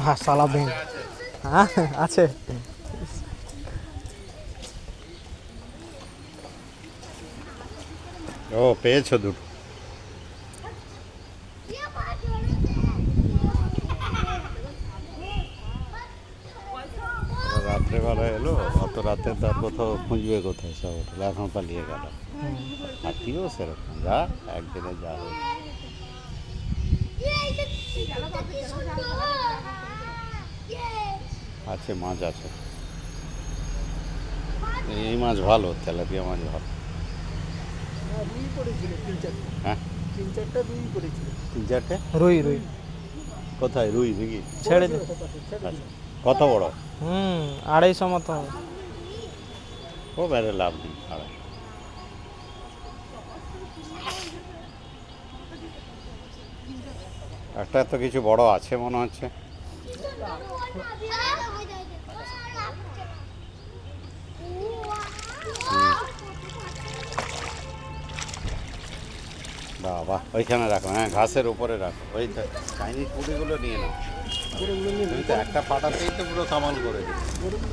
হ্যাঁ সালা ভেঙে হ্যাঁ আছে। ও পেয়েছো দুটো। রাত্রেবেলা এলো, অত রাতে তার কোথাও খুঁজবে কোথায়, সব হোটেল এখন পালিয়ে গেল। হাতিও সেরকম যা একদিনে যা হয়েছে। আছে মাছ আছে, এই মাছ ভালো, তেলাপিয়া মাছ ভালো। রুই পড়েছিল হ্যাঁ 3-4টা রুই পড়েছিল। 3-4টে রুই রুই কোথায় রুই দেখি? ছেড়ে দে। আচ্ছা, কত বড়? 250 মতো হবে। ও বেড়ে লাভ নেই আড়াই। একটা তো কিছু বড় আছে মনে হচ্ছে। বাবা ওইখানে রাখো, হ্যাঁ ঘাসের উপরে রাখো, ওই চাইনিজ পুরিগুলো নিয়ে নাও। তুমি তো একটা পাটাতেই তো পুরো কামাল করে দিচ্ছ।